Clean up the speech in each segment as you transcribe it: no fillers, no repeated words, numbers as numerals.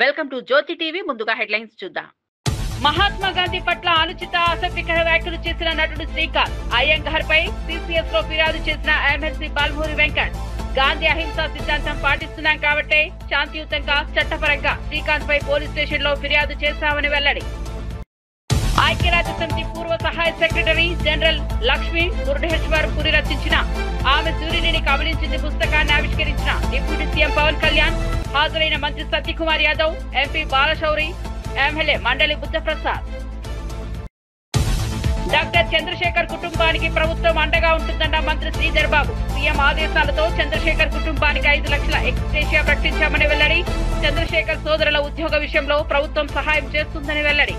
Welcome to Jyothi TV. ముందుగా headlines చూద్దాం. మహాత్మా గాంధీ పట్ల అనుచిత అసభ్యకర వ్యాఖ్యలు చేసిన నటుడు శ్రీకాంత్ అయ్యంగార్ పై సిసిఎస్ లో ఫిర్యాదు చేసిన ఎమ్మెల్సీ బాల్మూరి వెంకట్. గాంధీ అహింసా సిద్ధాంతం పాటిస్తున్నాం కాబట్టే శాంతియుతంగా చట్టపరంగా శ్రీకాంత్ పై పోలీస్ స్టేషన్ లో ఫిర్యాదు చేశామని వెల్లడి. ఐక్యరాజ్య సమితి పూర్వ సహాయ సెక్రటరీ జనరల్ లక్ష్మీ మురుడేశ్వర్ పురి రచించిన ఆమె సూర్యుడిని కబలించింది పుస్తకాన్ని ఆవిష్కరించిన డిప్యూటీ సీఎం పవన్ కళ్యాణ్. హాజరైన మంత్రి సత్యకుమార్ యాదవ్, ఎంపీ బాలశౌరి, ఎమ్మెల్యే మండలి బుద్ధప్రసాద్. డాక్టర్ చంద్రశేఖర్ కుటుంబానికి ప్రభుత్వం అండగా ఉంటుందన్న మంత్రి శ్రీధర్ బాబు. సీఎం ఆదేశాలతో చంద్రశేఖర్ కుటుంబానికి 5 లక్షల ఎక్స్గ్రేషియా ప్రకటించామని వెల్లడి. చంద్రశేఖర్ సోదరుల ఉద్యోగ విషయంలో ప్రభుత్వం సహాయం చేస్తుందని వెల్లడి.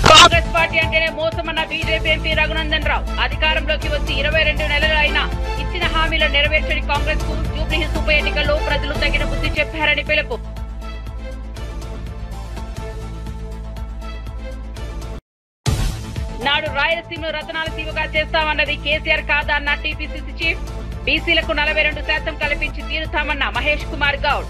కాంగ్రెస్ పార్టీ అంటేనే మోసమన్న బీజేపీ ఎంపీ రఘునందన్ రావు. అధికారంలోకి వచ్చి 22 నెలలు అయినా ఇచ్చిన హామీలు నెరవేర్చని కాంగ్రెస్ కు జూబ్లీహిల్స్ ఉప ఎన్నికల్లో ప్రజలు తగిన బుద్ధి చెప్పారని పిలుపు. నాడు రాయలసీమను రతనాల సీమగా చేస్తామన్నది కేసీఆర్ కాదా అన్న టీపీసీసీ చీఫ్. బీసీలకు 42% కల్పించి తీరుతామన్న మహేష్ కుమార్ గౌడ్.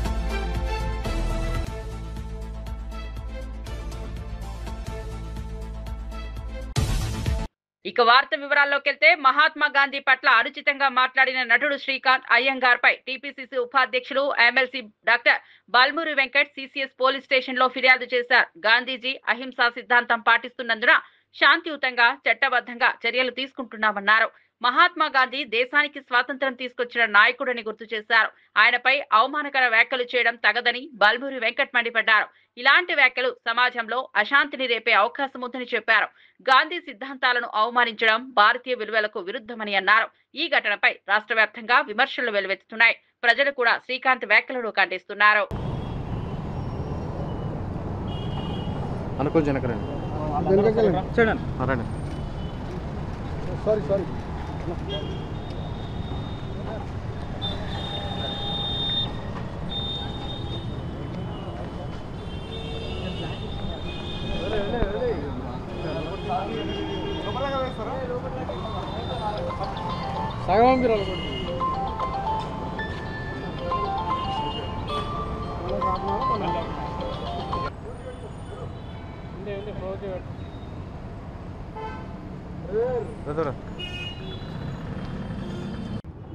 ఇక వార్త వివరాల్లోకి వెళ్తే, మహాత్మా గాంధీ పట్ల అనుచితంగా మాట్లాడిన నటుడు శ్రీకాంత్ అయ్యంగార్ పై టీపీసీసీ ఉపాధ్యక్షులు MLC doctor Balmoori Venkat CCS police station లో ఫిర్యాదు చేశారు. గాంధీజీ అహింసా సిద్ధాంతం పాటిస్తున్నందున శాంతియుతంగా చట్టబద్ధంగా చర్యలు తీసుకుంటున్నామన్నారు. మహాత్మా గాంధీ దేశానికి స్వాతంత్ర్యం తీసుకొచ్చిన నాయకుడని గుర్తు చేశారు. ఆయనపై అవమానకర వ్యాఖ్యలు చేయడం తగదని బాల్మూరి వెంకట్ మండిపడ్డారు. ఇలాంటి వ్యాఖ్యలు సమాజంలో అశాంతిని రేపే అవకాశం ఉందని చెప్పారు. గాంధీ సిద్ధాంతాలను అవమానించడం భారతీయ విలువలకు విరుద్ధమని అన్నారు. ఈ ఘటనపై రాష్ట్ర వ్యాప్తంగా విమర్శలు వెలువెత్తుతున్నాయి. ప్రజలు కూడా శ్రీకాంత్ వ్యాఖ్యలను ఖండిస్తున్నారు.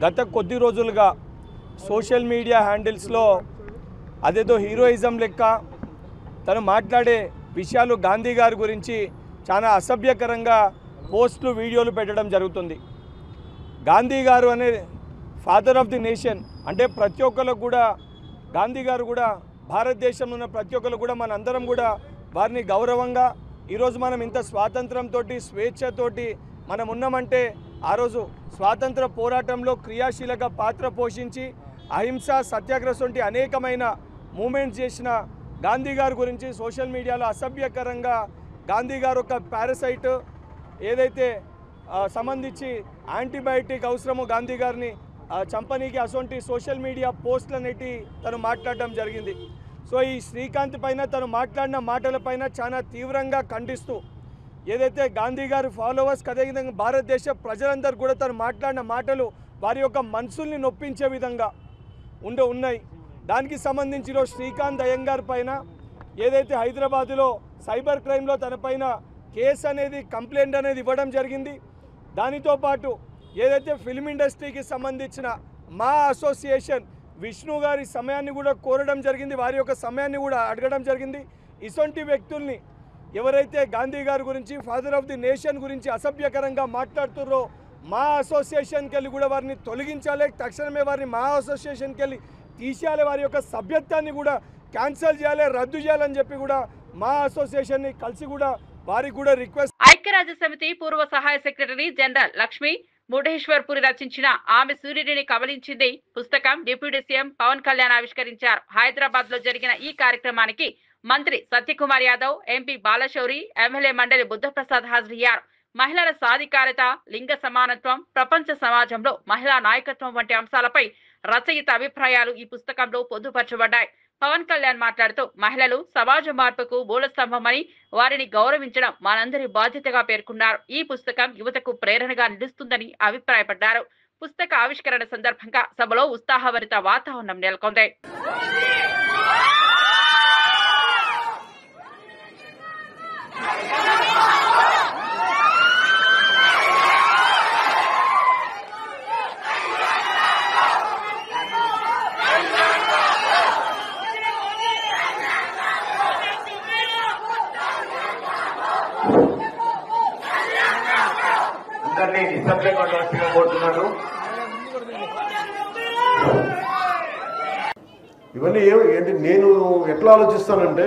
గత కొద్ది రోజులుగా సోషల్ మీడియా హ్యాండిల్స్లో అదేదో హీరోయిజం లెక్క తను మాట్లాడే విషయాలు గాంధీ గారి గురించి చాలా అసభ్యకరంగా పోస్టులు వీడియోలు పెట్టడం జరుగుతుంది. గాంధీ గారు అనే ఫాదర్ ఆఫ్ ది నేషన్ అంటే ప్రతి ఒక్కరు కూడా గాంధీ గారు కూడా భారతదేశంలో ఉన్న ప్రతి ఒక్కరు కూడా మనందరం కూడా వారిని గౌరవంగా ఈరోజు మనం ఇంత స్వాతంత్రంతో స్వేచ్ఛతోటి మనం ఉన్నామంటే ఆ రోజు స్వాతంత్ర పోరాటంలో క్రియాశీలక పాత్ర పోషించి అహింస సత్యాగ్రహం వంటి అనేకమైన మూమెంట్స్ చేసిన గాంధీ గారి గురించి సోషల్ మీడియాలో అసభ్యకరంగా గాంధీ గారు ఒక పారాసైట్ ఏదైతే సంబంధించి యాంటీబయాటిక్ అవసరమో గాంధీ గారిని చంపనీకి అటువంటి సోషల్ మీడియా పోస్టులన్నిటి తను మాట్లాడడం జరిగింది. సో ఈ శ్రీకాంత్ పైన తను మాట్లాడిన మాటలపైన చాలా తీవ్రంగా ఖండిస్తూ ఏదైతే గాంధీ గారి ఫాలోవర్స్ అదేవిధంగా భారతదేశ ప్రజలందరూ కూడా తను మాట్లాడిన మాటలు వారి యొక్క మనసుల్ని నొప్పించే విధంగా ఉన్నాయి. దానికి సంబంధించి శ్రీకాంత్ అయ్యంగార్ పైన ఏదైతే హైదరాబాదులో సైబర్ క్రైమ్లో తన పైన కేసు అనేది కంప్లైంట్ అనేది ఇవ్వడం జరిగింది. దానితో పాటు ఏదైతే ఫిల్మ్ ఇండస్ట్రీకి సంబంధించిన మా అసోసియేషన్ విష్ణు గారి సమయాన్ని కూడా కోరడం జరిగింది, వారి యొక్క సమయాన్ని కూడా అడగడం జరిగింది. ఇటువంటి వ్యక్తుల్ని ఎవరైతే గాంధీ గారి గురించి ఫాదర్ ఆఫ్ ది నేషన్ గురించి అసభ్యకరంగా మాట్లాడుతున్నారో మా అసోసియేషన్కి వెళ్ళి కూడా వారిని తొలగించాలి, తక్షణమే వారిని మా అసోసియేషన్కి వెళ్ళి తీసేయాలి, వారి యొక్క సభ్యత్వాన్ని కూడా క్యాన్సిల్ చేయాలి, రద్దు చేయాలని చెప్పి కూడా మా అసోసియేషన్ని కలిసి కూడా వారికి కూడా రిక్వెస్ట్. ఐక్యరాజ్య సమితి పూర్వ సహాయ సెక్రటరీ జనరల్ లక్ష్మీ మురుడేశ్వర్ పురి రచించిన ఆమె సూర్యుడిని కబలించింది పుస్తకం డిప్యూటీ సీఎం పవన్ కళ్యాణ్ ఆవిష్కరించారు. హైదరాబాద్ లో జరిగిన ఈ కార్యక్రమానికి మంత్రి సత్యకుమార్ యాదవ్, ఎంపీ బాలశౌరి, ఎమ్మెల్యే మండలి బుద్ధప్రసాద్ హాజరయ్యారు. మహిళల సాధికారత, లింగ సమానత్వం, ప్రపంచ సమాజంలో మహిళా నాయకత్వం వంటి అంశాలపై రచయిత అభిప్రాయాలు ఈ పుస్తకంలో పొందుపరచబడ్డాయి. పవన్ కళ్యాణ్ మాట్లాడుతూ మహిళలు సమాజ మార్పుకు మూలస్తంభమని, వారిని గౌరవించడం మనందరి బాధ్యతగా పేర్కొన్నారు. ఈ పుస్తకం యువతకు ప్రేరణగా నిలుస్తుందని అభిప్రాయపడ్డారు. పుస్తక ఆవిష్కరణ సందర్భంగా సభలో ఉత్సాహభరిత వాతావరణం నెలకొంది. ఇవన్నీ ఏంటి నేను ఎట్లా ఆలోచిస్తానంటే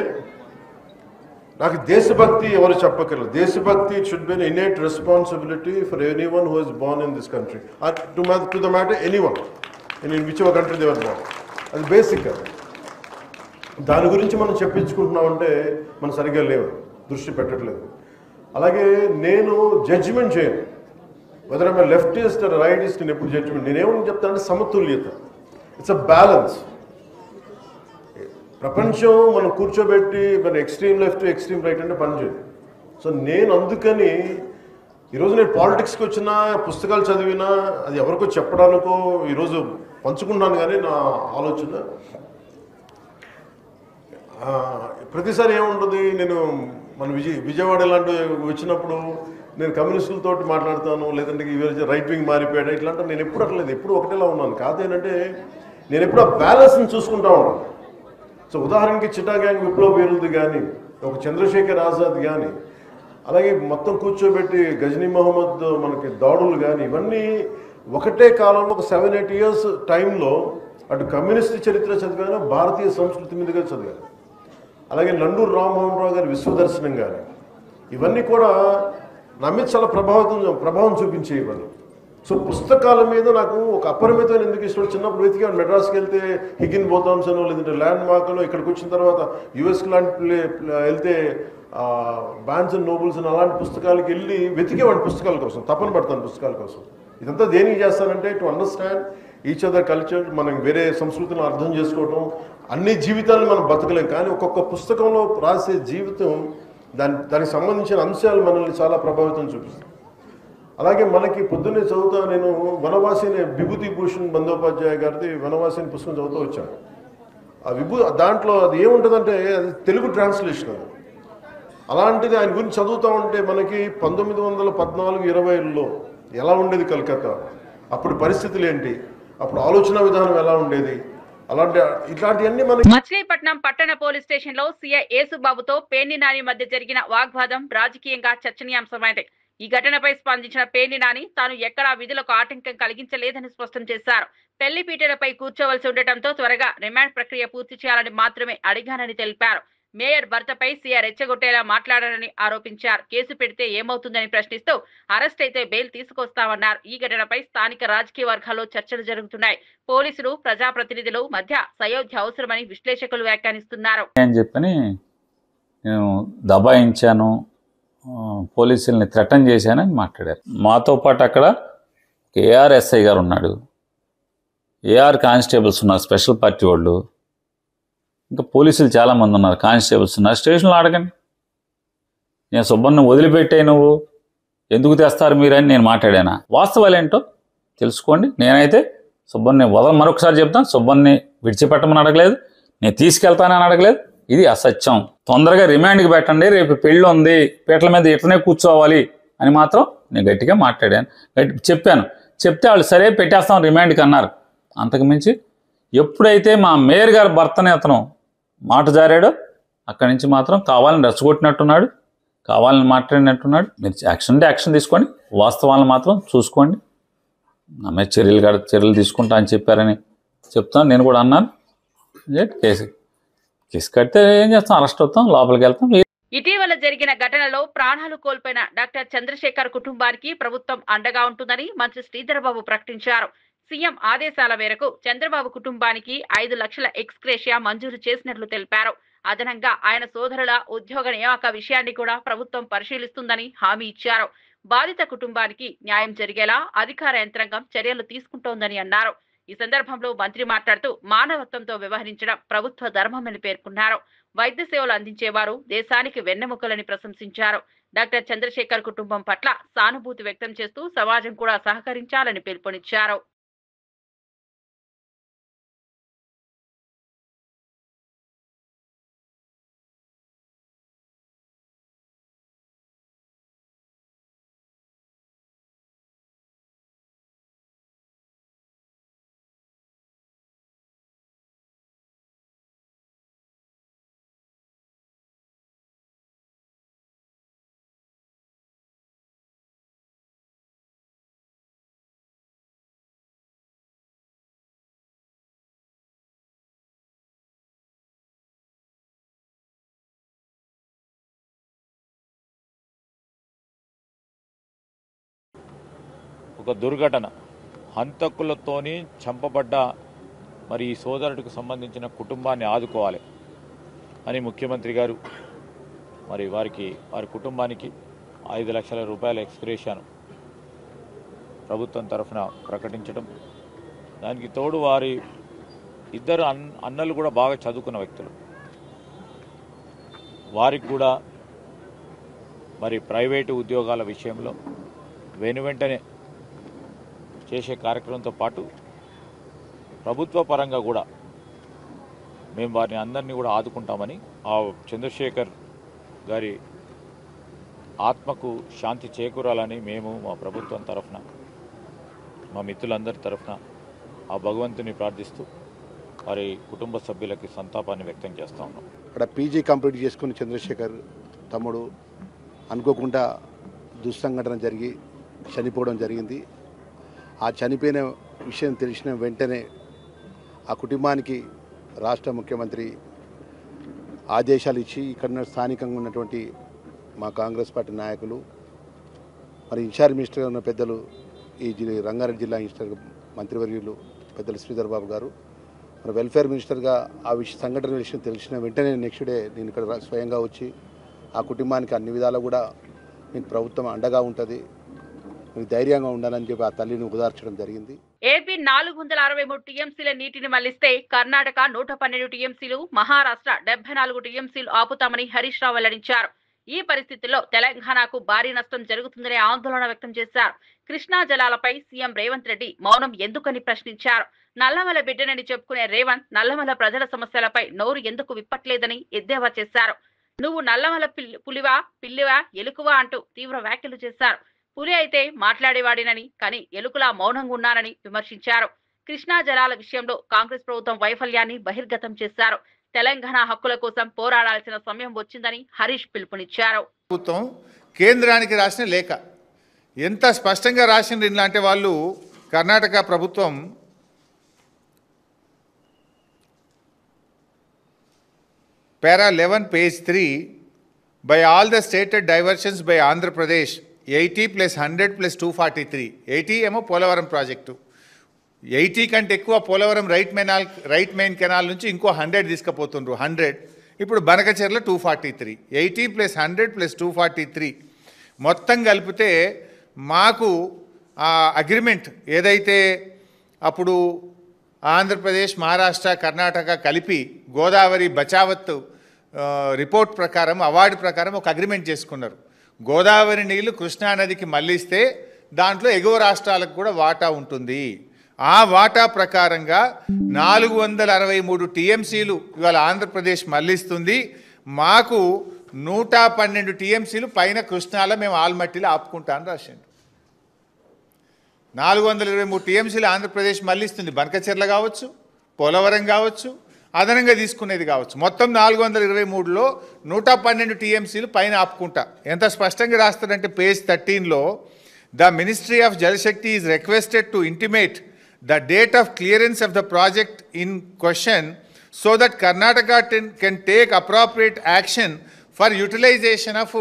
నాకు దేశభక్తి ఎవరు చెప్పగలరు. దేశభక్తి should be innate responsibility for anyone who is Born in this country to the matter anyone in which ever country they were born. అది బేసిక్. దాని గురించి మనం చెప్పించుకుంటున్నామంటే మనం సరిగ్గా లేవు, దృష్టి పెట్టట్లేదు. అలాగే నేను జడ్జిమెంట్ చేయను whether I'm leftist or rightist. నేను ఎప్పుడు జడ్జిమెంట్ నేనేమని చెప్తానంటే సమతుల్యత. It's a balance. ప్రపంచం మనం కూర్చోబెట్టి మన ఎక్స్ట్రీమ్ లెఫ్ట్ ఎక్స్ట్రీమ్ రైట్ అంటే పనిచేయదు. సో నేను అందుకని ఈరోజు నేను పాలిటిక్స్కి వచ్చినా పుస్తకాలు చదివినా అది ఎవరికో చెప్పడానికో ఈరోజు పంచుకుంటాను. కానీ నా ఆలోచన ప్రతిసారి ఏముంటుంది, నేను మన విజయవాడ లాంటి వచ్చినప్పుడు నేను కమ్యూనిస్టులతో మాట్లాడతాను, లేదంటే రైట్ వింగ్ మారిపోయాడు ఇట్లాంటి నేను ఎప్పుడు అట్లేదు, ఎప్పుడు ఒకటేలా ఉన్నాను. కాదు ఏంటంటే నేను ఎప్పుడు ఆ బ్యాలెన్స్ని చూసుకుంటా ఉన్నాను. సో ఉదాహరణకి చిటా గ్యాంగ్ విప్లవ వీరులది కానీ, ఒక చంద్రశేఖర్ ఆజాద్ కానీ, అలాగే మొత్తం కూర్చోబెట్టి గజనీ మహమ్మద్ మనకి దాడులు కానీ, ఇవన్నీ ఒకటే కాలంలో ఒక 7-8 ఇయర్స్ టైంలో అటు కమ్యూనిస్ట్ చరిత్ర చదివాను, భారతీయ సంస్కృతి మీదుగా చదివాను. అలాగే నండూరు రామ్మోహన్ రావు గారి విశ్వదర్శనం కానీ, ఇవన్నీ కూడా నా మీద చాలా ప్రభావం చూపించే ఇవన్నీ. సో పుస్తకాల మీద నాకు ఒక అపరిమితమైన ఎందుకు ఇష్టం. చిన్నప్పుడు వెతికాను, మెడ్రాస్కి వెళ్తే హిగిన్ బోథామ్స్ అనో లేదంటే ల్యాండ్ మార్క్లో, ఇక్కడికి వచ్చిన తర్వాత యుఎస్కి లాంటి వెళ్తే బాన్స్ అండ్ నోబుల్స్ అని అలాంటి పుస్తకాలకి వెళ్ళి వెతికేవాడిని పుస్తకాల కోసం, తపన పడతాను పుస్తకాల కోసం. ఇదంతా దేనికి చేస్తానంటే to understand each other culture, మనం వేరే సంస్కృతిని అర్థం చేసుకోవటం. అన్ని జీవితాలను మనం బతకలేం, కానీ ఒక్కొక్క పుస్తకంలో రాసే జీవితం దానికి సంబంధించిన అంశాలు మనల్ని చాలా ప్రభావితం చూపిస్తాయి. అలాగే మనకి పొద్దున్నే చదువుతా నేను వనవాసి అనే విభూతి భూషణ్ బందోపాధ్యాయ గారిది వనవాసి అని పుస్తకం చదువుతూ వచ్చాను. ఆ దాంట్లో అది ఏముంటుందంటే అది తెలుగు ట్రాన్స్లేషన్. అది అలాంటిది ఆయన గురించి చదువుతూ ఉంటే మనకి 1914-20లో ఎలా ఉండేది కలకత్తా, అప్పుడు పరిస్థితులు ఏంటి, అప్పుడు ఆలోచన విధానం ఎలా ఉండేది, ఇట్లాంటివన్నీ మనకి. మచిలీపట్నం పట్టణ పోలీస్ స్టేషన్ లో సీఐ యేసుబాబుతో పేర్ని నాని మధ్య జరిగిన వాగ్వాదం రాజకీయంగా చర్చనీయాంశమైంది. ఈ ఘటనపై స్పందించిన పేర్ని నాని తాను ఎక్కడా విధులకు ఆటంకం కలిగించలేదని స్పష్టం చేశారు. పెళ్లిపీటలపై కూర్చోవలసి ఉండటంతో త్వరగా రిమాండ్ ప్రక్రియ పూర్తి చేయాలని మాత్రమే అడిగానని తెలిపారు. మేయర్ భర్తపై సీఐ రెచ్చగొట్టేలా మాట్లాడారని ఆరోపించారు. కేసు పెడితే ఏమవుతుందని ప్రశ్నిస్తూ అరెస్ట్ అయితే బెయిల్ తీసుకొస్తామన్నారు. ఈ ఘటనపై స్థానిక రాజకీయ వర్గాల్లో చర్చలు జరుగుతున్నాయి. పోలీసులు ప్రజాప్రతినిధులు మధ్య సయోధ్య అవసరమని విశ్లేషకులు వ్యాఖ్యానిస్తున్నారు. నేను దబాయించాను, పోలీసుల్ని థ్రెటన్ చేశానని మాట్లాడారు. మాతో పాటు అక్కడ ఏఆర్ఎస్ఐ గారు ఉన్నాడు, ఏఆర్ కానిస్టేబుల్స్ ఉన్నారు, స్పెషల్ పార్టీ వాళ్ళు, ఇంకా పోలీసులు చాలామంది ఉన్నారు, కానిస్టేబుల్స్ ఉన్నారు. స్టేషన్లో అడగండి. నేను సుబ్బన్ని వదిలిపెట్టే నువ్వు ఎందుకు తెస్తారు మీరని నేను మాట్లాడానా? వాస్తవాలు ఏంటో తెలుసుకోండి. నేనైతే సుబ్బన్ని మరొకసారి చెప్తాను, సుబ్బన్ని విడిచిపెట్టమని అడగలేదు, నేను తీసుకెళ్తానని అడగలేదు. ఇది అసత్యం. తొందరగా రిమాండ్కి పెట్టండి, రేపు పెళ్ళి ఉంది, పీటల మీద ఇట్లనే కూర్చోవాలి అని మాత్రం నేను గట్టిగా మాట్లాడాను, చెప్పాను. చెప్తే వాళ్ళు సరే పెట్టేస్తాం రిమాండ్కి అన్నారు. అంతకుమించి ఎప్పుడైతే మా మేయర్ గారి భర్తని అతను మాట జారాడో అక్కడి నుంచి మాత్రం కావాలని రెచ్చగొట్టినట్టున్నాడు, కావాలని మాట్లాడినట్టున్నాడు. మీరు యాక్షన్ అంటే యాక్షన్ తీసుకోండి, వాస్తవాలను మాత్రం చూసుకోండి. నా మీద చర్యలు తీసుకుంటా అని చెప్పారని చెప్తాను. నేను కూడా అన్నాను. కేసు కడితే ఏం చేస్తాం, అరెస్ట్ అవుతాం, లోపలికి వెళ్తాం. ఇటీవల జరిగిన ఘటనలో ప్రాణాలు కోల్పోయిన డాక్టర్ చంద్రశేఖర్ కుటుంబానికి ప్రభుత్వం అండగా ఉంటుందని మంత్రి శ్రీధర్బాబు ప్రకటించారు. సీఎం ఆదేశాల మేరకు చంద్రబాబు కుటుంబానికి 5 లక్షల ఎక్స్గ్రేషియా మంజూరు చేసినట్లు తెలిపారు. అదనంగా ఆయన సోదరుల ఉద్యోగ నియామక విషయాన్ని కూడా ప్రభుత్వం పరిశీలిస్తుందని హామీ ఇచ్చారు. బాధిత కుటుంబానికి న్యాయం జరిగేలా అధికార యంత్రాంగం చర్యలు తీసుకుంటోందని అన్నారు. ఈ సందర్భంలో మంత్రి మాట్లాడుతూ మానవత్వంతో వ్యవహరించడం ప్రభుత్వ ధర్మమని పేర్కొన్నారు. వైద్య సేవలు అందించేవారు దేశానికి వెన్నెముకలని ప్రశంసించారు. డాక్టర్ చంద్రశేఖర్ కుటుంబం పట్ల సానుభూతి వ్యక్తం చేస్తూ సమాజం కూడా సహకరించాలని పిలుపునిచ్చారు. ఒక దుర్ఘటన హంతకులతోని చంపబడ్డ మరి ఈ సోదరుడికి సంబంధించిన కుటుంబాన్ని ఆదుకోవాలి అని ముఖ్యమంత్రి గారు మరి వారి కుటుంబానికి 5 లక్షల రూపాయల ఎక్స్గ్రేషన్ ప్రభుత్వం తరఫున ప్రకటించడం, దానికి తోడు వారి ఇద్దరు అన్నలు కూడా బాగా చదువుకున్న వ్యక్తులు, వారికి కూడా మరి ప్రైవేటు ఉద్యోగాల విషయంలో వెనువెంటనే చేసే కార్యక్రమంతో పాటు ప్రభుత్వ పరంగా కూడా మేము వారిని అందరినీ కూడా ఆదుకుంటామని, ఆ చంద్రశేఖర్ గారి ఆత్మకు శాంతి చేకూరాలని మేము మా ప్రభుత్వం తరఫున, మా మిత్రులందరి తరఫున ఆ భగవంతుని ప్రార్థిస్తూ వారి కుటుంబ సభ్యులకి సంతాపాన్ని వ్యక్తం చేస్తూ ఉన్నాం. ఇక్కడ పీజీ కంప్లీట్ చేసుకుని చంద్రశేఖర్ తమ్ముడు అనుకోకుండా దుస్సంఘటన జరిగి చనిపోవడం జరిగింది. ఆ చనిపోయిన విషయం తెలిసిన వెంటనే ఆ కుటుంబానికి రాష్ట్ర ముఖ్యమంత్రి ఆదేశాలు ఇచ్చి ఇక్కడ స్థానికంగా ఉన్నటువంటి మా కాంగ్రెస్ పార్టీ నాయకులు, మరి ఇన్ఛార్జ్ మినిస్టర్గా ఉన్న పెద్దలు, ఈ రంగారెడ్డి జిల్లా ఇన్ఛార్జ్ మంత్రివర్యులు పెద్దలు శ్రీధర్ బాబు గారు, మరి వెల్ఫేర్ మినిస్టర్గా ఆ సంఘటన విషయం తెలిసిన వెంటనే నెక్స్ట్ డే నేను ఇక్కడ స్వయంగా వచ్చి ఆ కుటుంబానికి అన్ని విధాలు కూడా మీకు ప్రభుత్వం అండగా ఉంటుంది, మీకు ధైర్యంగా ఉండాలని చెప్పి ఆ తల్లిని ఉదార్చడం జరిగింది. ఏపీ 463 టీఎంసీల నీటిని మళ్లిస్తే కర్ణాటక 112 టీఎంసీలు, మహారాష్ట్ర 74 టీఎంసీలు ఆపుతామని హరీష్ రావు వెల్లడించారు. ఈ పరిస్థితుల్లో తెలంగాణకు భారీ నష్టం జరుగుతుందనే ఆందోళన వ్యక్తం చేశారు. కృష్ణా జలాలపై సీఎం రేవంత్ రెడ్డి మౌనం ఎందుకని ప్రశ్నించారు. నల్లమల బిడ్డనని చెప్పుకునే రేవంత్ నల్లమల ప్రజల సమస్యలపై నోరు ఎందుకు విప్పట్లేదని ఎద్దేవా చేశారు. నువ్వు నల్లమల పులివా, పిల్లివా, ఎలుకవా అంటూ తీవ్ర వ్యాఖ్యలు చేశారు. పులి అయితే మాట్లాడేవాడినని, కానీ ఎలుకలా మౌనంగా ఉన్నానని విమర్శించారు. కృష్ణా జలాల విషయంలో కాంగ్రెస్ ప్రభుత్వం వైఫల్యాన్ని బహిర్గతం చేశారు. తెలంగాణ హక్కుల కోసం పోరాడాల్సిన సమయం వచ్చిందని హరీష్ పిలుపునిచ్చారు. ప్రభుత్వం కేంద్రానికి రాసిన లేఖ ఎంత స్పష్టంగా రాసిండ్రు ఇలాంటి వాళ్ళు. కర్ణాటక ప్రభుత్వం para 11 page 3, by all the stated diversions by Andhra Pradesh 80 plus 100 plus 243, 80 ఏమో పోలవరం ప్రాజెక్టు, 80 కంటే ఎక్కువ పోలవరం రైట్ మెయిన్ కెనాల్ నుంచి ఇంకో 100 తీసుకుపోతుండ్రు, 100 ఇప్పుడు బనకచెర్ల 243, 80 plus 100 plus 243 మొత్తం కలిపితే మాకు అగ్రిమెంట్ ఏదైతే అప్పుడు ఆంధ్రప్రదేశ్, మహారాష్ట్ర, కర్ణాటక కలిపి గోదావరి బచావత్ రిపోర్ట్ ప్రకారం, అవార్డు ప్రకారం ఒక అగ్రిమెంట్ చేసుకున్నారు. గోదావరి నీళ్లు కృష్ణానదికి మళ్లిస్తే దాంట్లో ఎగువ రాష్ట్రాలకు కూడా వాటా ఉంటుంది. ఆ వాటా ప్రకారంగా 463 టీఎంసీలు ఇవాళ ఆంధ్రప్రదేశ్ మళ్లిస్తుంది. మాకు 112 టీఎంసీలు పైన కృష్ణాలో మేము ఆల్మట్టిలో ఆపుకుంటామని రాసిండు. 423 టీఎంసీలు ఆంధ్రప్రదేశ్ మళ్లిస్తుంది. బనకచెర్ల కావచ్చు, పోలవరం కావచ్చు, అదనంగా తీసుకునేది కావచ్చు. మొత్తం 423లో 112 టీఎంసీలు పైన ఆపుకుంటా. ఎంత స్పష్టంగా రాస్తారంటే పేజ్ 13లో, the ministry of Jal Shakti is requested to intimate the date of clearance of the project in question so that Karnataka can take appropriate action for utilization of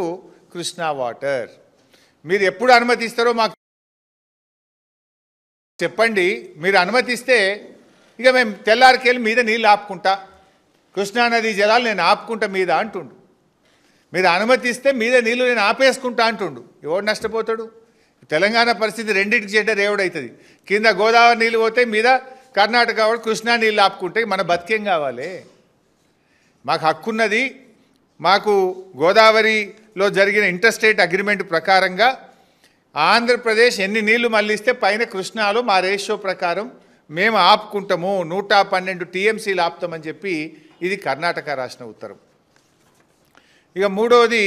Krishna water. మీరు ఎప్పుడు అనుమతిస్తారో మాకు చెప్పండి. మీరు అనుమతిస్తే ఇక మేము తెల్లారికెళ్ళి మీద నీళ్ళు ఆపుకుంటా, కృష్ణానది జలాలు నేను ఆపుకుంటా మీద అంటుండు. మీరు అనుమతిస్తే మీద నీళ్ళు నేను ఆపేసుకుంటా అంటుండు. ఎవడు నష్టపోతాడు? తెలంగాణ పరిస్థితి రెండింటికి చెడ్డ రేవుడవుతుంది. కింద గోదావరి నీళ్ళు పోతే మీద కర్ణాటక వాడు కృష్ణా నీళ్ళు ఆపుకుంటే మన బతికేం కావాలి? మాకు హక్కున్నది. మాకు గోదావరిలో జరిగిన ఇంటర్స్టేట్ అగ్రిమెంట్ ప్రకారంగా ఆంధ్రప్రదేశ్ ఎన్ని నీళ్లు మళ్ళిస్తే పైన కృష్ణాలో మా రేషియో ప్రకారం మేము ఆపుకుంటాము 112 టీఎంసీలు ఆపుతామని చెప్పి ఇది కర్ణాటక రాసిన ఉత్తరం. ఇక మూడవది,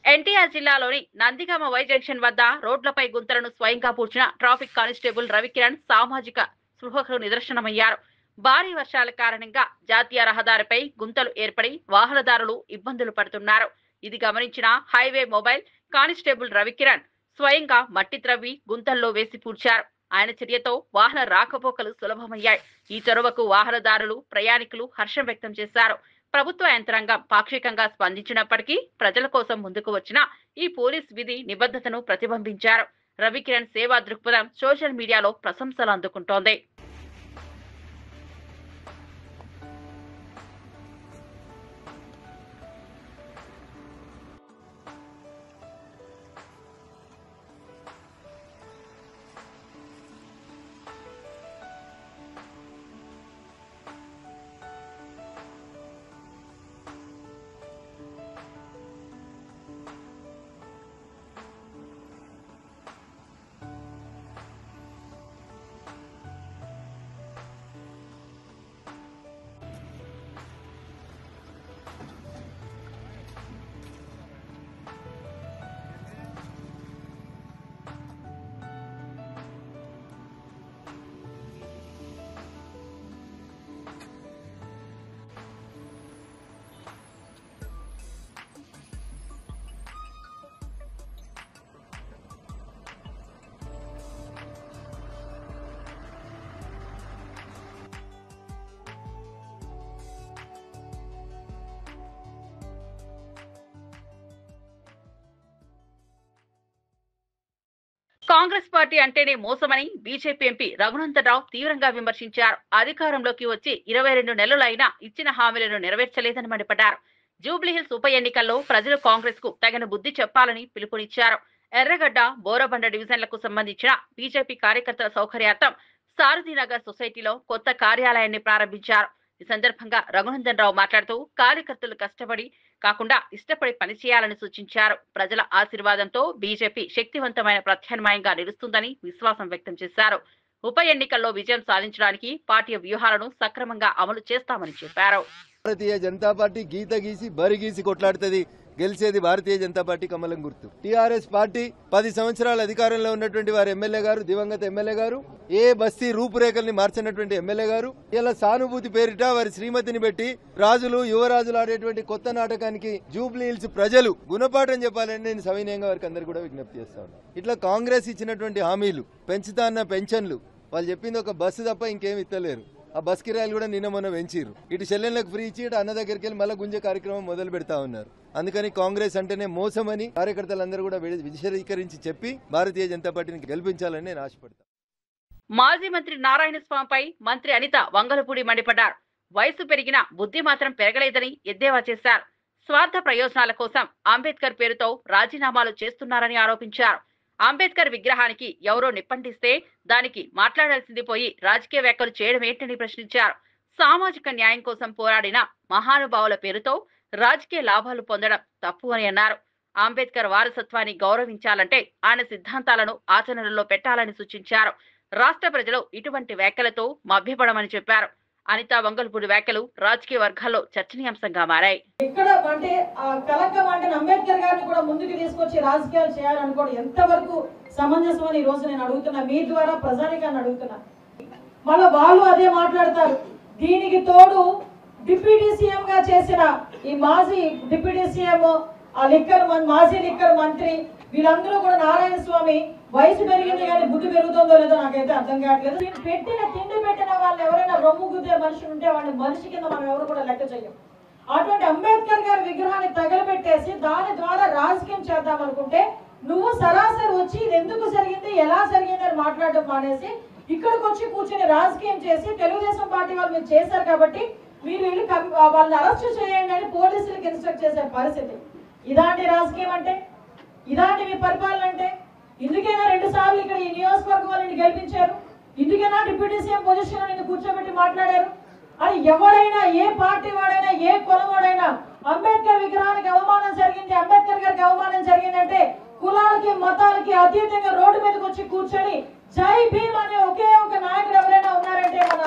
ఎన్టీఆర్ జిల్లాలోని నందిగామ వై జంక్షన్ వద్ద రోడ్లపై గుంతలను స్వయంగా పూడ్చిన ట్రాఫిక్ కానిస్టేబుల్ రవికిరణ్ సామాజిక స్పృహకు నిదర్శనమయ్యారు. భారీ వర్షాల కారణంగా జాతీయ రహదారిపై గుంతలు ఏర్పడి వాహనదారులు ఇబ్బందులు పడుతున్నారు. ఇది గమనించిన హైవే మొబైల్ కానిస్టేబుల్ రవికిరణ్ స్వయంగా మట్టి త్రవ్వి గుంతల్లో వేసి పూడ్చారు. ఆయన చర్యతో వాహన రాకపోకలు సులభమయ్యాయి. ఈ చొరవకు వాహనదారులు, ప్రయాణికులు హర్షం వ్యక్తం చేశారు. ప్రభుత్వ యంత్రాంగం పాక్షికంగా స్పందించినప్పటికీ ప్రజల కోసం ముందుకు వచ్చిన ఈ పోలీస్ విధి నిబద్ధతను ప్రతిబింబించారు. రవికిరణ్ సేవా దృక్పథం సోషల్ మీడియాలో ప్రశంసలు అందుకుంటోంది. కాంగ్రెస్ పార్టీ అంటేనే మోసమని బీజేపీ ఎంపీ రఘునందన్ రావు తీవ్రంగా విమర్శించారు. అధికారంలోకి వచ్చి 22 నెలలైనా ఇచ్చిన హామీలను నెరవేర్చలేదని మండిపడ్డారు. జూబ్లీహిల్స్ ఉప ఎన్నికల్లో ప్రజలు కాంగ్రెస్ కు తగిన బుద్ధి చెప్పాలని పిలుపునిచ్చారు. ఎర్రగడ్డ, బోరబండ డివిజన్లకు సంబంధించిన బీజేపీ కార్యకర్తల సౌకర్యార్థం సారథినగర్ సొసైటీలో కొత్త కార్యాలయాన్ని ప్రారంభించారు. ఈ సందర్భంగా రఘునందన్ రావు మాట్లాడుతూ కార్యకర్తలు కష్టపడి కాకుండా ఇష్టపడి పనిచేయాలని సూచించారు. ప్రజల ఆశీర్వాదంతో బీజేపీ శక్తివంతమైన ప్రత్యామ్నాయంగా నిలుస్తుందని విశ్వాసం వ్యక్తం చేశారు. ఉప ఎన్నికల్లో విజయం సాధించడానికి పార్టీ వ్యూహాలను సక్రమంగా అమలు చేస్తామని చెప్పారు. భారతీయ జనతా పార్టీ గీత గీసి బరి గీసి కొట్లాడుతుంది. గెలిచేది భారతీయ జనతా పార్టీ కమలం గుర్తు. టీఆర్ఎస్ పార్టీ 10 సంవత్సరాల అధికారంలో ఉన్నటువంటి వారి ఎమ్మెల్యే గారు, దివంగత ఎమ్మెల్యే గారు, ఏ బస్తీ రూపురేఖల్ని మార్చినటువంటి ఎమ్మెల్యే గారు ఇలా సానుభూతి పేరిట వారి శ్రీమతిని పెట్టి రాజులు యువరాజులు ఆడేటువంటి కొత్త నాటకానికి జూబ్లీ హిల్స్ ప్రజలు గుణపాఠం చెప్పాలని నేను సవినయంగా వారికి అందరు కూడా విజ్ఞప్తి చేస్తాను. ఇట్లా కాంగ్రెస్ ఇచ్చినటువంటి హామీలు, పెంచుతా అన్న పెన్షన్లు, వాళ్ళు చెప్పింది ఒక బస్సు తప్ప ఇంకేమి ఇస్తలేరు. ఆ బస్ కిరాయిలు కూడా నిన్న మొన్న పెంచిరు. ఇటు చెల్లెళ్ళకు ఫ్రీ ఇచ్చి ఇటు అన్న దగ్గరికి వెళ్ళి మళ్ళీ గుంజే కార్యక్రమం మొదలు పెడతా ఉన్నారు. అందుకని కాంగ్రెస్ అంటేనే మోసమని కార్యకర్తలందరూ కూడా విశదీకరించి చెప్పి భారతీయ జనతా పార్టీని గెలిపించాలని నేను ఆశపడతాను. మాజీ మంత్రి నారాయణ స్వామిపై మంత్రి అనిత వంగలపూడి మండిపడ్డారు. వయసు పెరిగినా బుద్ధి మాత్రం పెరగలేదని ఎద్దేవా చేశారు. స్వార్థ ప్రయోజనాల కోసం అంబేద్కర్ పేరుతో రాజీనామాలు చేస్తున్నారని ఆరోపించారు. అంబేద్కర్ విగ్రహానికి ఎవరో నిప్పంటిస్తే దానికి మాట్లాడాల్సింది పోయి రాజకీయ వ్యాఖ్యలు చేయడం ఏంటని ప్రశ్నించారు. సామాజిక న్యాయం కోసం పోరాడిన మహానుభావుల పేరుతో రాజకీయ లాభాలు పొందడం తప్పు అని అన్నారు. అంబేద్కర్ వారసత్వాన్ని గౌరవించాలంటే ఆయన సిద్ధాంతాలను ఆచరణలో పెట్టాలని సూచించారు. రాష్ట్ర ప్రజలు ఇటువంటి వ్యాఖ్యలతో మభ్యపడమని చెప్పారు. అనిత వంగలపూడి వ్యాఖ్యలు రాజకీయ వర్గాల్లో చర్చనీయాంశంగా మారాయి. ఇక్కడ అంటే కలెక్టర్ అంటే అంబేద్కర్ గారిని కూడా ముందుకు తీసుకొచ్చి రాజకీయాలు చేయాలనుకోవడం ఎంతవరకు సమంజసం అని ఈ రోజు నేను అడుగుతున్నా, మీ ద్వారా ప్రజానికాన్ని అడుగుతున్నా. మళ్ళీ వాళ్ళు అదే మాట్లాడతారు. దీనికి తోడు డిప్యూటీ సీఎం గా చేసిన ఈ మాజీ డిప్యూటీ సీఎం, మాజీ లిక్కర్ మంత్రి, వీళ్ళందరూ కూడా నారాయణ స్వామి వయసు పెరిగింది కానీ బుద్ధి పెరుగుతుందో లేదో నాకైతే అర్థం కావట్లేదు. తిండి పెట్టిన వాళ్ళు ఎవరైనా రొమ్ము గుద్దే మనుషులు ఉంటే వాళ్ళని మనిషి కింద మనం ఎవరు కూడా లెక్క చేయం. అటువంటి అంబేద్కర్ గారి విగ్రహాన్ని తగలబెట్టేసి దాని ద్వారా రాజకీయం చేద్దాం అనుకుంటే నువ్వు సరాసరి వచ్చి ఇది ఎందుకు జరిగింది, ఎలా జరిగింది అని మాట్లాడడం మానేసి ఇక్కడికి వచ్చి కూర్చొని రాజకీయం చేసి తెలుగుదేశం పార్టీ వాళ్ళు మీరు చేశారు కాబట్టి మీరు వెళ్ళి వాళ్ళని అరెస్ట్ చేయండి అని పోలీసులకు ఇన్స్ట్రక్ట్ చేసే పరిస్థితి. ఇలాంటి రాజకీయం అంటే, ఇలాంటి మీ పరిపాలన అంటే, ఇందుకైనా 2 సార్లు ఇక్కడ ఈ నియోజకవర్గం వాళ్ళని గెలిపించారు, ఇందుకైనా డిప్యూటీ సీఎం పొజిషన్ నిన్ను కూర్చోబెట్టి మాట్లాడారు అని ఎవడైనా, ఏ పార్టీ వాడైనా, ఏ కులం వాడైనా అంబేద్కర్ విగ్రహానికి అవమానం జరిగింది, అంబేద్కర్ గారికి అవమానం జరిగిందంటే కులాలకి మతాలకి అతీతంగా రోడ్డు మీదకి వచ్చి కూర్చొని జై భీమ్ అనే ఒకే ఒక నాయకుడు ఎవరైనా ఉన్నారంటే మన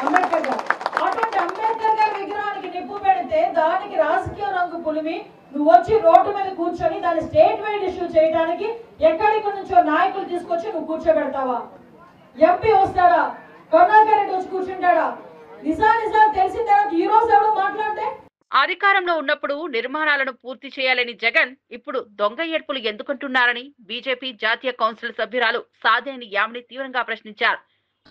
అంబేద్కర్ గారు. అటువంటి అంబేద్కర్ గారి విగ్రహానికి నిప్పు పెడితే దానికి రాజకీయ రంగు పులిమి నువ్వు వచ్చి రోడ్డు మీద కూర్చొని దాన్ని స్టేట్ వైడ్ ఇష్యూ చేయడానికి ఎక్కడికి నుంచో నాయకులు తీసుకొచ్చి నువ్వు కూర్చోబెడతావా? ఎంపీ వస్తాడా? కరుణాకర్ రెడ్డి వచ్చి కూర్చుంటాడా? నిజాలు తెలిసిన తర్వాత ఈ రోజు ఎవరు మాట్లాడితే అధికారంలో ఉన్నప్పుడు నిర్మాణాలను పూర్తి చేయాలని జగన్ ఇప్పుడు దొంగ ఏడ్పులు ఎందుకుంటున్నారని బీజేపీ జాతీయ కౌన్సిల్ సభ్యురాలు సాదేని యామిని తీవ్రంగా ప్రశ్నించారు.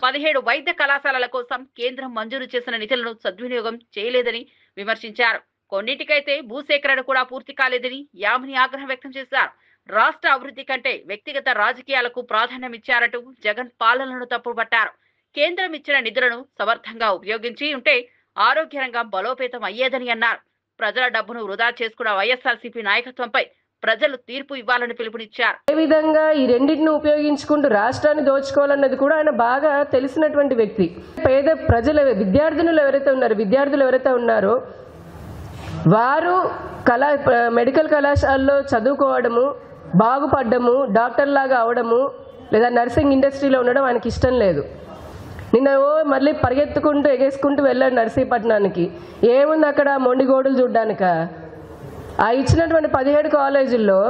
17 వైద్య కళాశాలల కోసం కేంద్రం మంజూరు చేసిన నిధులను సద్వినియోగం చేయలేదని విమర్శించారు. కొన్నింటికైతే భూసేకరణ కూడా పూర్తి కాలేదని యామిని ఆగ్రహం వ్యక్తం చేశారు. రాష్ట్ర అభివృద్ధి కంటే వ్యక్తిగత రాజకీయాలకు ప్రాధాన్యం ఇచ్చారంటూ జగన్ పాలనను తప్పుపట్టారు. కేంద్రం ఇచ్చిన నిధులను సమర్థంగా ఉపయోగించి ఉంటే ఆరోగ్య రంగం బలోపేతం అయ్యేదని అన్నారు. ప్రజల డబ్బును వృధా చేసుకున్న వైఎస్ఆర్సీపీ నాయకత్వంపై ప్రజలు తీర్పు ఇవ్వాలని పిలుపునిచ్చారు. ఏ విధంగా ఈ రెండింటిని ఉపయోగించుకుంటూ రాష్ట్రాన్ని దోచుకోవాలన్నది కూడా ఆయన బాగా తెలిసినటువంటి వ్యక్తి. పేద ప్రజల విద్యార్థులు ఎవరైతే ఉన్నారో వారు మెడికల్ కళాశాలలో చదువుకోవడము, బాగుపడ్డము, డాక్టర్ లాగా అవడము లేదా నర్సింగ్ ఇండస్ట్రీలో ఉండడం ఆయనకి ఇష్టం లేదు. నిన్న మళ్ళీ పరిగెత్తుకుంటూ ఎగేసుకుంటూ వెళ్ళాడు నర్సీపట్నానికి. ఏముంది అక్కడ మొండిగోడులు చూడ్డానిక? ఆ ఇచ్చినటువంటి 17 కాలేజీల్లో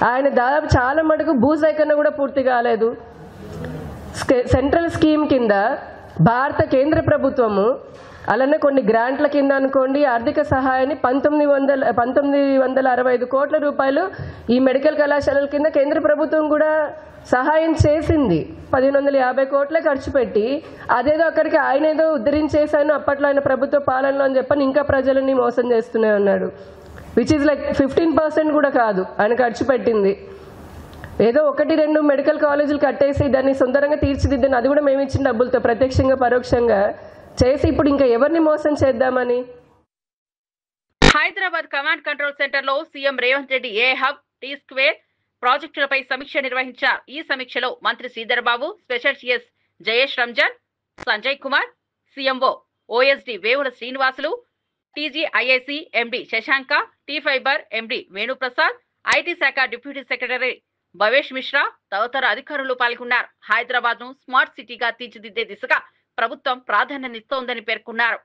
ఆయన దాదాపు చాలా మటుకు భూసేకరణ కూడా పూర్తి కాలేదు. సెంట్రల్ స్కీమ్ కింద భారత కేంద్ర ప్రభుత్వము అలానే కొన్ని గ్రాంట్ల కింద అనుకోండి ఆర్థిక సహాయాన్ని 1965 కోట్ల రూపాయలు ఈ మెడికల్ కళాశాలల కింద కేంద్ర ప్రభుత్వం కూడా సహాయం చేసింది. 1550 కోట్లే ఖర్చు పెట్టి అదేదో అక్కడికి ఆయన ఏదో ఉద్ధరించేశాను అప్పట్లో ఆయన ప్రభుత్వ పాలనలో అని చెప్పని ఇంకా ప్రజలని మోసం చేస్తూనే ఉన్నాడు. విచ్ ఈజ్ లైక్ 15% కూడా కాదు ఆయన ఖర్చు పెట్టింది. ఏదో 1-2 మెడికల్ కాలేజీలు కట్టేసి దాన్ని సుందరంగా తీర్చిదిద్దని అది కూడా మేము ఇచ్చిన డబ్బులతో ప్రత్యక్షంగా పరోక్షంగా చేసి ఇప్పుడు ఇంకా ఎవరిని మోసం చేద్దామని. హైదరాబాద్ కమాండ్ కంట్రోల్ సెంటర్ లో CM Revanth Reddy A hub, T square ప్రాజెక్టులపై సమీక్ష నిర్వహించారు. ఈ సమీక్షలో మంత్రి Sridhar Babu, special CS Jayesh Ranjan, Sanjay Kumar, CMO OSD Vevula Srinivasulu, TGIIC MD Shashanka, T fibre MD Venuprasad, IT శాఖ డిప్యూటీ సెక్రటరీ భవేష్ మిశ్రా తదితర అధికారులు పాల్గొన్నారు. హైదరాబాద్ ను స్మార్ట్ సిటీగా తీర్చిదిద్దే దిశగా ప్రభుత్వం ప్రాధాన్యతనిస్తోందని పేర్కొన్నారు.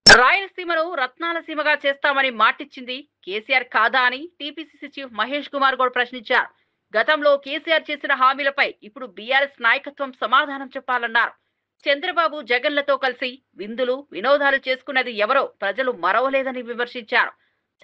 రాయలసీమను రత్నాల సీమగా చేస్తామని మాటిచ్చింది కేసీఆర్ కాదా అని టీపీసీసీ చీఫ్ మహేష్ కుమార్ గౌడ్ ప్రశ్నించారు. గతంలో కేసీఆర్ చేసిన హామీలపై ఇప్పుడు బీఆర్ఎస్ నాయకత్వం సమాధానం చెప్పాలన్నారు. చంద్రబాబు జగన్లతో కలిసి విందులు వినోదాలు చేసుకున్నది ఎవరో ప్రజలు మరవలేదని విమర్శించారు.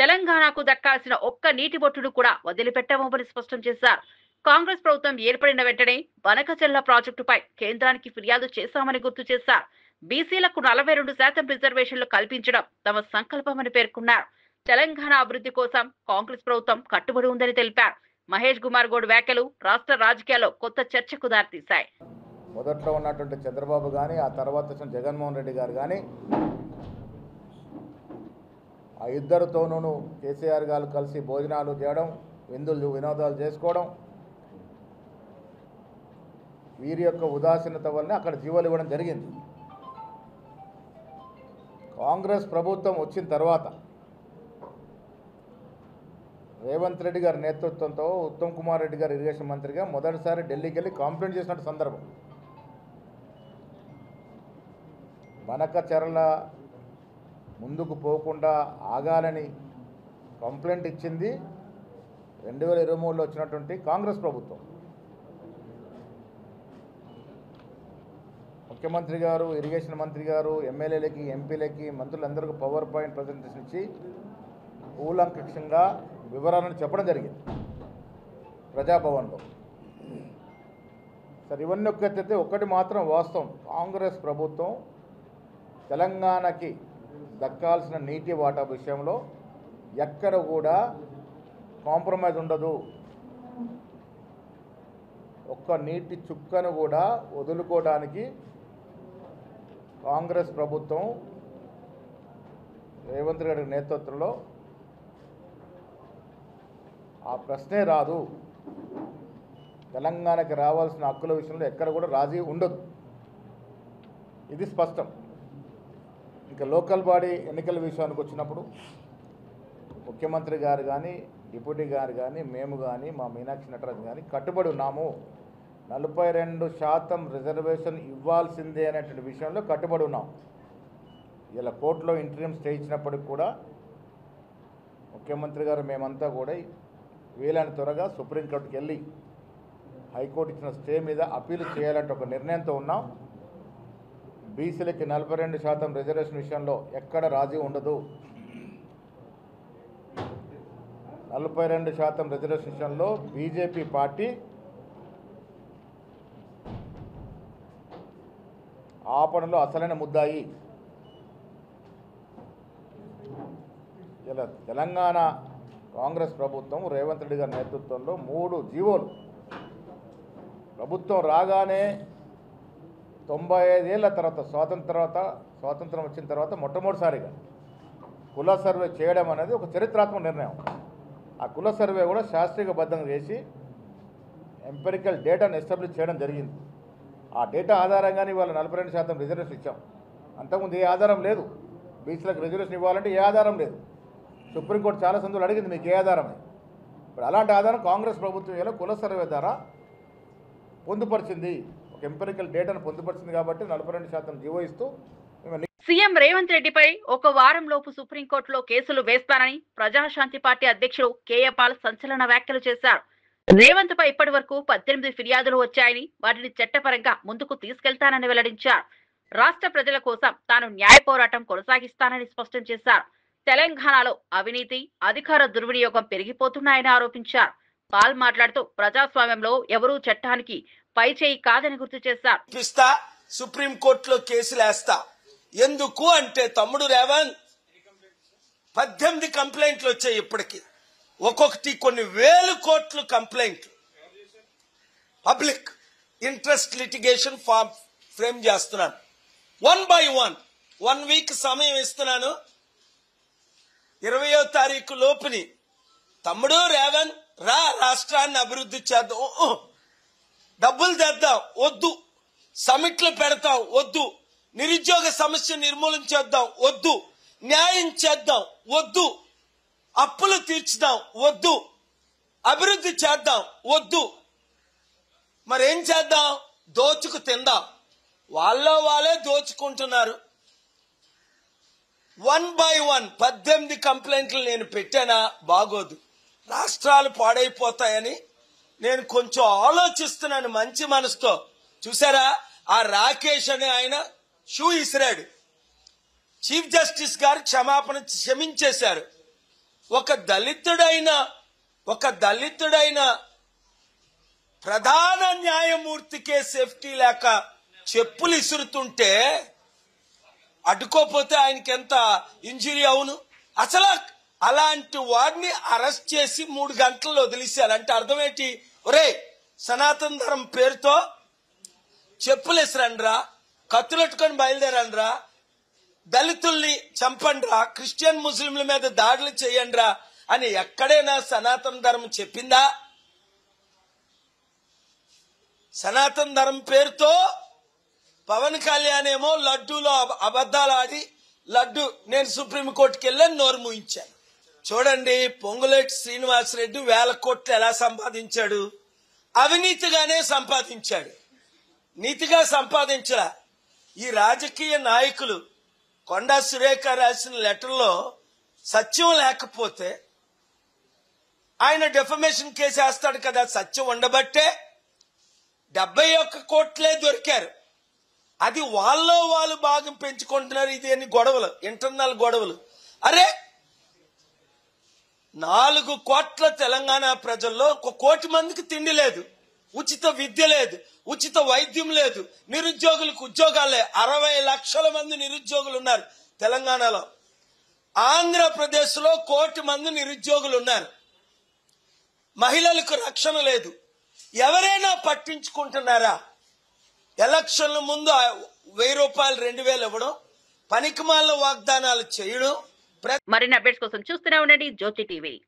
తెలంగాణకు దక్కాల్సిన ఒక్క నీటి బొట్టును కూడా వదిలిపెట్టమని స్పష్టం చేశారు. కాంగ్రెస్ ప్రభుత్వం ఏర్పడిన వెంటనే బనకచెర్ల ప్రాజెక్టుపై కేంద్రానికి ఫిర్యాదు చేశామని గుర్తు చేశారు. బీసీలకు 42% రిజర్వేషన్లు కల్పించడం తమ సంకల్పమని పేర్కొన్నారు. తెలంగాణ అభివృద్ధి కోసం కాంగ్రెస్ ప్రభుత్వం కట్టుబడి ఉందని తెలిపారు. మహేష్ కుమార్ గౌడ్ వ్యాఖ్యలు రాష్ట్ర రాజకీయాల్లో కొత్త చర్చకు దారితీశాయి. మొదట్లో ఉన్నటువంటి చంద్రబాబు కానీ ఆ తర్వాత జగన్మోహన్ రెడ్డి గారు కానీ ఆ ఇద్దరితోనూ కేసీఆర్ గారు కలిసి భోజనాలు చేయడం, విందులు వినోదాలు చేసుకోవడం, వీరి యొక్క ఉదాసీనత వల్లనే అక్కడ జీవోలు ఇవ్వడం జరిగింది. కాంగ్రెస్ ప్రభుత్వం వచ్చిన తర్వాత రేవంత్ రెడ్డి గారి నేతృత్వంతో ఉత్తమ్ కుమార్ రెడ్డి గారు ఇరిగేషన్ మంత్రిగా మొదటిసారి ఢిల్లీకి వెళ్ళి కంప్లైంట్ చేసినట్టు సందర్భం. మనక చర్ల ముందుకు పోకుండా ఆగాలని కంప్లైంట్ ఇచ్చింది 2023లో వచ్చినటువంటి కాంగ్రెస్ ప్రభుత్వం. ముఖ్యమంత్రి గారు, ఇరిగేషన్ మంత్రి గారు, ఎమ్మెల్యేలకి, ఎంపీలకి, మంత్రులందరికీ పవర్ పాయింట్ ప్రజెంటేషన్ ఇచ్చి కూలంకషంగా వివరాలను చెప్పడం జరిగింది ప్రజాభవన్లో. సరే, ఇవన్నీ ఒక్కటైతే ఒక్కటి మాత్రం వాస్తవం, కాంగ్రెస్ ప్రభుత్వం తెలంగాణకి దక్కాల్సిన నీటి వాటా విషయంలో ఎక్కడ కూడా కాంప్రమైజ్ ఉండదు. ఒక్క నీటి చుక్కను కూడా వదులుకోవడానికి కాంగ్రెస్ ప్రభుత్వం రేవంత్ రెడ్డి నేతృత్వంలో ఆ ప్రశ్నే రాదు. తెలంగాణకి రావాల్సిన హక్కుల విషయంలో ఎక్కడ కూడా రాజీ ఉండదు, ఇది స్పష్టం. ఇంకా లోకల్ బాడీ ఎన్నికల విషయానికి వచ్చినప్పుడు ముఖ్యమంత్రి గారు కానీ, డిప్యూటీ గారు కానీ, మేము కానీ, మా మీనాక్షి నటరాజు కానీ కట్టుబడి ఉన్నాము. 42% రిజర్వేషన్ ఇవ్వాల్సిందే అనేటువంటి విషయంలో కట్టుబడి ఉన్నాం. ఇలా కోర్టులో ఇంటర్వ్యూ స్టే ఇచ్చినప్పటికి కూడా ముఖ్యమంత్రి గారు మేమంతా కూడా వీలైన త్వరగా సుప్రీంకోర్టుకి వెళ్ళి హైకోర్టు ఇచ్చిన స్టే మీద అప్పీల్ చేయాలంటే ఒక నిర్ణయంతో ఉన్నాం. బీసీలకి 42% రిజర్వేషన్ విషయంలో ఎక్కడ రాజీ ఉండదు. 42% రిజర్వేషన్ విషయంలో బీజేపీ పార్టీ ఆపణలో అసలైన ముద్దాయి. ఇలా తెలంగాణ కాంగ్రెస్ ప్రభుత్వం రేవంత్ రెడ్డి గారి నేతృత్వంలో 3 జీవోలు ప్రభుత్వం రాగానే 95 ఏళ్ల తర్వాత స్వాతంత్రం వచ్చిన తర్వాత మొట్టమొదటిసారిగా కుల సర్వే చేయడం అనేది ఒక చరిత్రాత్మక నిర్ణయం. ఆ కుల సర్వే కూడా శాస్త్రీయబద్ధంగా చేసి ఎంపెరికల్ డేటాను ఎస్టాబ్లిష్ చేయడం జరిగింది. ఆ డేటా ఆధారంగానే ఇవాళ 42% రిజర్వేషన్ ఇచ్చాం. అంతకుముందు ఏ ఆధారం లేదు. బీసీలకు రిజర్వేషన్ ఇవ్వాలంటే ఏ ఆధారం లేదు. సుప్రీంకోర్టు చాలా సందులు అడిగింది మీకు ఏ ఆధారం. ఇప్పుడు అలాంటి ఆధారం కాంగ్రెస్ ప్రభుత్వం ఇలా కుల సర్వే ద్వారా పొందుపరిచింది, ఒక ఎంపెరికల్ డేటాను పొందుపరిచింది. కాబట్టి 42% జీవో ఇస్తూ సీఎం రేవంత్ రెడ్డిపై ఒక వారంలోపు సుప్రీంకోర్టులో కేసులు వేస్తానని ప్రజాశాంతి పార్టీ అధ్యక్షుడు కేఏ పాల్ సంచలన వ్యాఖ్యలు చేశారు. రేవంత్ పై ఇప్పటి వరకు 18 ఫిర్యాదులు వచ్చాయని, వాటిని చట్టపరంగా ముందుకు తీసుకెళ్తానని వెల్లడించారు. రాష్ట్ర ప్రజల కోసం తాను న్యాయ పోరాటం కొనసాగిస్తానని స్పష్టం చేశారు. తెలంగాణలో అవినీతి, అధికార దుర్వినియోగం పెరిగిపోతున్నాయని ఆరోపించారు. పాల్ మాట్లాడుతూ ప్రజాస్వామ్యంలో ఎవరూ చట్టానికి పై చేయి కాదని గుర్తు చేశారు. సుప్రీంకోర్టులో కేసులు వేస్తా. ఎందుకు అంటే తమ్ముడు రేవంత్ 18 కంప్లైంట్లు వచ్చాయి. ఇప్పటికి ఒక్కొక్కటి కొన్ని వేల కోట్లు కంప్లైంట్లు. Public interest litigation form frame చేస్తున్నాను. 1 by 1 వీక్ సమయం ఇస్తున్నాను. 20వ తారీఖు లోపుని తమ్ముడు రేవంత్ రా, రాష్ట్రాన్ని అభివృద్ధి చేద్దాం, డబ్బులు తెద్దాం వద్దు, సమిట్లు పెడతాం వద్దు, నిరుద్యోగ సమస్య నిర్మూలన చేద్దాం వద్దు, న్యాయం చేద్దాం వద్దు, అప్పులు తీర్చుదాం వద్దు, అభివృద్ధి చేద్దాం వద్దు, మరేం చేద్దాం? దోచుకు తిందాం. వాళ్ళే దోచుకుంటున్నారు. 1 by 1 18 కంప్లైంట్లు నేను పెట్టానా? బాగోదు, రాష్ట్రాలు పాడైపోతాయని నేను కొంచెం ఆలోచిస్తున్నాను మంచి మనసుతో. చూసారా, ఆ రాకేష్ అనే ఆయన షూ ఇసిరాడు. చీఫ్ జస్టిస్ గారు క్షమించేశారు. ఒక దళితుడైన ప్రధాన న్యాయమూర్తికే సేఫ్టీ లేక చెప్పులు ఇసురుతుంటే అడ్డుకోపోతే ఆయనకి ఎంత ఇంజురీ అవును. అసలు అలాంటి వాడిని అరెస్ట్ చేసి 3 గంటల్లో వదిలేశారు. అంటే అర్థం ఏంటి? ఒరే, సనాతన ధర్మం పేరుతో చెప్పులు ఇసరండ్రా, కత్తులెట్టుకొని బయలుదేరండ్రా, దళితుల్ని చంపండ్రా, క్రిస్టియన్ ముస్లింల మీద దాడులు చేయండ్రా అని ఎక్కడైనా సనాతన ధర్మం చెప్పిందా? సనాతన ధర్మం పేరుతో పవన్ కళ్యాణ్ ఏమో లడ్డూలో అబద్దాలు ఆడి నేను సుప్రీంకోర్టుకి వెళ్ళని నోరు మూయించాను. చూడండి, పొంగులేటి శ్రీనివాసరెడ్డి 1000 కోట్లు ఎలా సంపాదించాడు? అవినీతిగానే సంపాదించాడు, నీతిగా సంపాదించలా. ఈ రాజకీయ నాయకులు కొండా సురేఖ రాసిన లెటర్లో సత్యం లేకపోతే ఆయన డెఫమేషన్ కేసు వేస్తాడు కదా. సత్యం ఉండబట్టే 71 కోట్లే దొరికారు. అది వాళ్ళు భాగం పెంచుకుంటున్నారు. ఇది అన్ని గొడవలు, ఇంటర్నల్ గొడవలు. అరే 4 కోట్ల తెలంగాణ ప్రజల్లో 1 కోటి మందికి తిండి లేదు, ఉచిత విద్య లేదు, ఉచిత వైద్యం లేదు, నిరుద్యోగులకు ఉద్యోగాలే. 60 లక్షల మంది నిరుద్యోగులు ఉన్నారు తెలంగాణలో. ఆంధ్రప్రదేశ్లో 1 కోటి మంది నిరుద్యోగులు ఉన్నారు. మహిళలకు రక్షణ లేదు. ఎవరైనా పట్టించుకుంటున్నారా? ఎలక్షన్ల ముందు 1000 రూపాయలు 2000 ఇవ్వడం, పనికిమాలిన వాగ్దానాలు చేయడం. మరిన్ని అప్డేట్స్ కోసం చూస్తూనే ఉండండి జ్యోతి టీవీ.